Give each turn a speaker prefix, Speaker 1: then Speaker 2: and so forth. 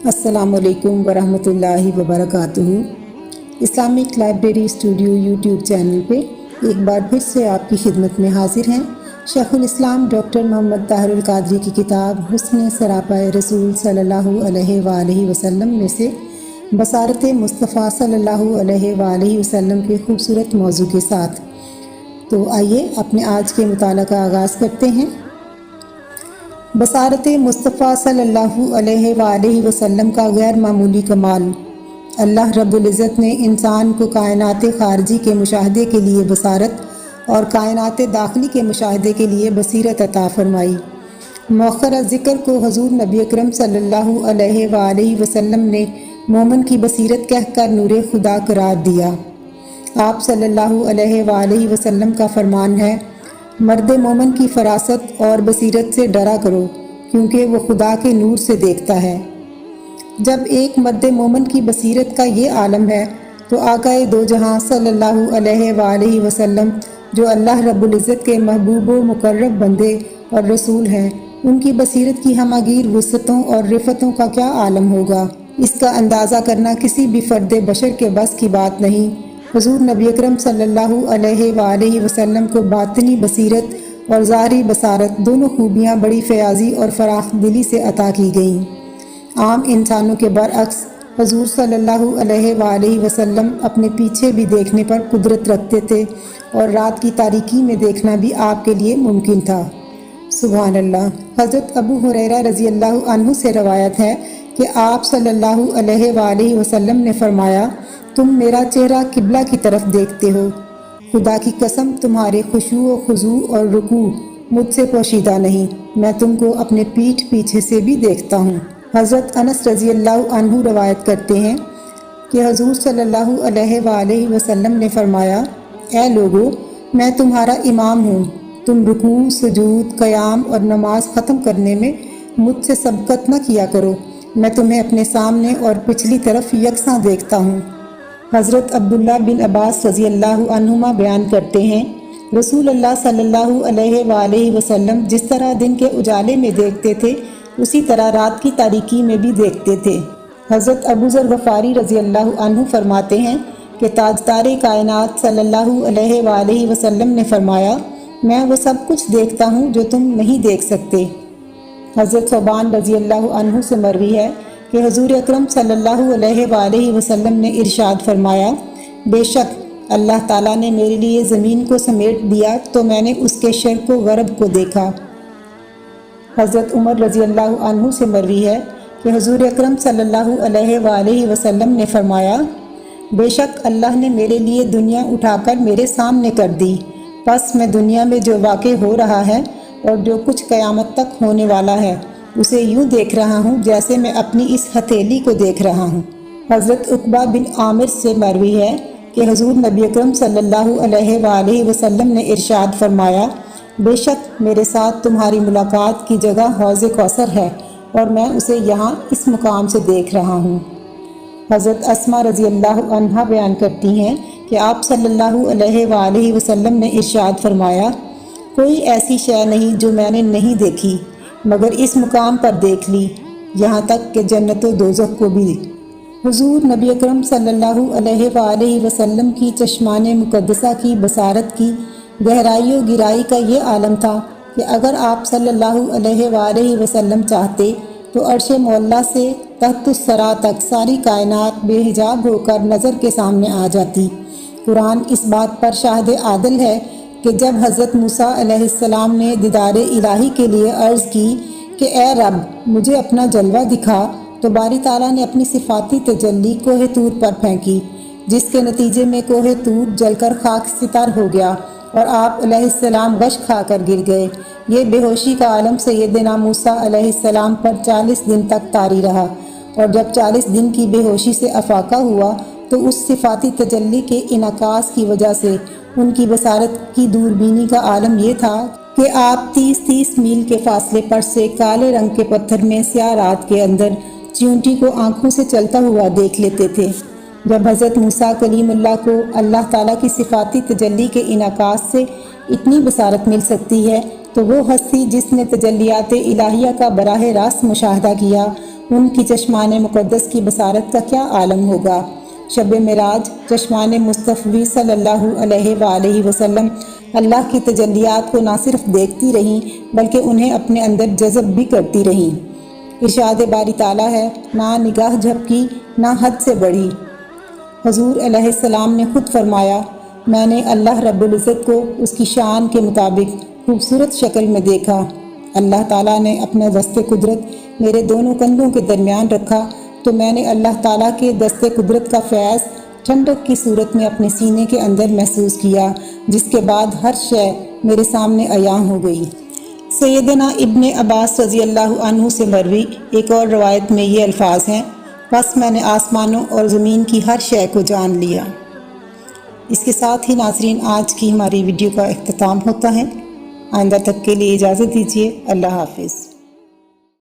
Speaker 1: السلام علیکم ورحمۃ اللہ وبرکاتہ۔ Islamic library studio YouTube channel پہ ایک بار پھر سے آپ کی خدمت میں حاضر ہیں شیخ الاسلام ڈاکٹر محمد طاہر القادری کی کتاب حسن سراپا رسول صلی اللہ علیہ وآلہ وسلم میں سے بصارت مصطفیٰ صلی اللہ علیہ وآلہ وسلم کے خوبصورت موضوع کے ساتھ۔ تو آئیے اپنے آج کے مطالعہ کا آغاز کرتے ہیں۔ بصارت مصطفیٰ صلی اللہ علیہ وآلہ وسلم کا غیر معمولی کمال۔ اللہ رب العزت نے انسان کو کائنات خارجی کے مشاہدے کے لیے بصارت اور کائنات داخلی کے مشاہدے کے لیے بصیرت عطا فرمائی۔ مؤخر ذکر کو حضور نبی اکرم صلی اللہ علیہ وآلہ وسلم نے مومن کی بصیرت کہہ کر نور خدا قرار دیا۔ آپ صلی اللہ علیہ وآلہ وسلم کا فرمان ہے، مرد مومن کی فراست اور بصیرت سے ڈرا کرو کیونکہ وہ خدا کے نور سے دیکھتا ہے۔ جب ایک مرد مومن کی بصیرت کا یہ عالم ہے تو آقا دو جہاں صلی اللہ علیہ وآلہ وسلم جو اللہ رب العزت کے محبوب و مقرب بندے اور رسول ہیں، ان کی بصیرت کی ہماگیر وسعتوں اور رفتوں کا کیا عالم ہوگا، اس کا اندازہ کرنا کسی بھی فرد بشر کے بس کی بات نہیں۔ حضور نبی اکرم صلی اللہ علیہ وآلہ وسلم کو باطنی بصیرت اور ظاہری بصارت دونوں خوبیاں بڑی فیاضی اور فراخ دلی سے عطا کی گئیں۔ عام انسانوں کے برعکس حضور صلی اللہ علیہ وآلہ وسلم اپنے پیچھے بھی دیکھنے پر قدرت رکھتے تھے اور رات کی تاریکی میں دیکھنا بھی آپ کے لیے ممکن تھا۔ سبحان اللہ۔ حضرت ابو ہریرہ رضی اللہ عنہ سے روایت ہے کہ آپ صلی اللہ علیہ وآلہ وسلم نے فرمایا، تم میرا چہرہ قبلہ کی طرف دیکھتے ہو، خدا کی قسم تمہارے خشوع و خضوع اور رکوع مجھ سے پوشیدہ نہیں، میں تم کو اپنے پیٹھ پیچھے سے بھی دیکھتا ہوں۔ حضرت انس رضی اللہ عنہ روایت کرتے ہیں کہ حضور صلی اللہ علیہ وآلہ وسلم نے فرمایا، اے لوگو، میں تمہارا امام ہوں، تم رکوع، سجود، قیام اور نماز ختم کرنے میں مجھ سے سبقت نہ کیا کرو، میں تمہیں اپنے سامنے اور پچھلی طرف یکساں دیکھتا ہوں۔ حضرت عبداللہ بن عباس رضی اللہ عنہما بیان کرتے ہیں، رسول اللہ صلی اللہ علیہ وآلہ وسلم جس طرح دن کے اجالے میں دیکھتے تھے اسی طرح رات کی تاریکی میں بھی دیکھتے تھے۔ حضرت ابو ذر غفاری رضی اللہ عنہ فرماتے ہیں کہ تاجدار کائنات صلی اللہ علیہ وآلہ وسلم نے فرمایا، میں وہ سب کچھ دیکھتا ہوں جو تم نہیں دیکھ سکتے۔ حضرت ثوبان رضی اللہ عنہ سے مروی ہے کہ حضور اکرم صلی اللہ علیہ وآلہ وسلم نے ارشاد فرمایا، بے شک اللہ تعالیٰ نے میرے لیے زمین کو سمیٹ دیا تو میں نے اس کے شرق و غرب کو دیکھا۔ حضرت عمر رضی اللہ عنہ سے مروی ہے کہ حضور اکرم صلی اللہ علیہ وآلہ وسلم نے فرمایا، بے شک اللہ نے میرے لیے دنیا اٹھا کر میرے سامنے کر دی، پس میں دنیا میں جو واقع ہو رہا ہے اور جو کچھ قیامت تک ہونے والا ہے اسے یوں دیکھ رہا ہوں جیسے میں اپنی اس ہتھیلی کو دیکھ رہا ہوں۔ حضرت عقبہ بن عامر سے مروی ہے کہ حضور نبی اکرم صلی اللہ علیہ وآلہ وسلم نے ارشاد فرمایا، بے شک میرے ساتھ تمہاری ملاقات کی جگہ حوض کوثر ہے اور میں اسے یہاں اس مقام سے دیکھ رہا ہوں۔ حضرت اسماء رضی اللہ عنہا بیان کرتی ہیں کہ آپ صلی اللہ علیہ وآلہ وسلم نے ارشاد فرمایا، کوئی ایسی شے نہیں جو میں نے نہیں دیکھی مگر اس مقام پر دیکھ لی، یہاں تک کہ جنت و دوزخ کو بھی۔ حضور نبی اکرم صلی اللہ علیہ وآلہ وسلم کی چشمان مقدسہ کی بصارت کی گہرائی و گہرائی کا یہ عالم تھا کہ اگر آپ صلی اللہ علیہ وآلہ وسلم چاہتے تو عرش معلیٰ سے تحت الثری تک ساری کائنات بے حجاب ہو کر نظر کے سامنے آ جاتی۔ قرآن اس بات پر شاہد عادل ہے کہ جب حضرت موسیٰ علیہ السلام نے دیدار الہی کے لیے عرض کی کہ اے رب مجھے اپنا جلوہ دکھا، تو باری تعالیٰ نے اپنی صفاتی تجلی کوہ طور پر پھینکی، جس کے نتیجے میں کوہ طور جل کر خاک ستر ہو گیا اور آپ علیہ السلام غش کھا کر گر گئے۔ یہ بے ہوشی کا عالم سیدنا موسیٰ علیہ السلام پر 40 دن تک طاری رہا، اور جب 40 دن کی بے ہوشی سے افاقہ ہوا تو اس صفاتی تجلی کے انعکاس کی وجہ سے ان کی بصارت کی دوربینی کا عالم یہ تھا کہ آپ 30 میل کے فاصلے پر سے کالے رنگ کے پتھر میں سیاہ رات کے اندر چیونٹی کو آنکھوں سے چلتا ہوا دیکھ لیتے تھے۔ جب حضرت موسیٰ کلیم اللہ کو اللہ تعالیٰ کی صفاتی تجلی کے انعکاس سے اتنی بصارت مل سکتی ہے تو وہ ہستی جس نے تجلیات الہیہ کا براہ راست مشاہدہ کیا، ان کی چشمان مقدس کی بصارت کا کیا عالم ہوگا۔ شب معراج چشمان مصطفی صلی اللہ علیہ وآلہ وسلم اللہ کی تجلیات کو نہ صرف دیکھتی رہیں بلکہ انہیں اپنے اندر جذب بھی کرتی رہیں۔ ارشاد باری تعالیٰ ہے، نہ نگاہ جھپکی نہ حد سے بڑھی۔ حضور علیہ السلام نے خود فرمایا، میں نے اللہ رب العزت کو اس کی شان کے مطابق خوبصورت شکل میں دیکھا۔ اللہ تعالیٰ نے اپنا دست قدرت میرے دونوں کندھوں کے درمیان رکھا تو میں نے اللہ تعالیٰ کے دست قدرت کا فیض ٹھنڈک کی صورت میں اپنے سینے کے اندر محسوس کیا، جس کے بعد ہر شے میرے سامنے عیاں ہو گئی۔ سیدنا ابن عباس رضی اللہ عنہ سے مروی ایک اور روایت میں یہ الفاظ ہیں، بس میں نے آسمانوں اور زمین کی ہر شے کو جان لیا۔ اس کے ساتھ ہی ناظرین آج کی ہماری ویڈیو کا اختتام ہوتا ہے۔ آئندہ تک کے لیے اجازت دیجیے۔ اللہ حافظ۔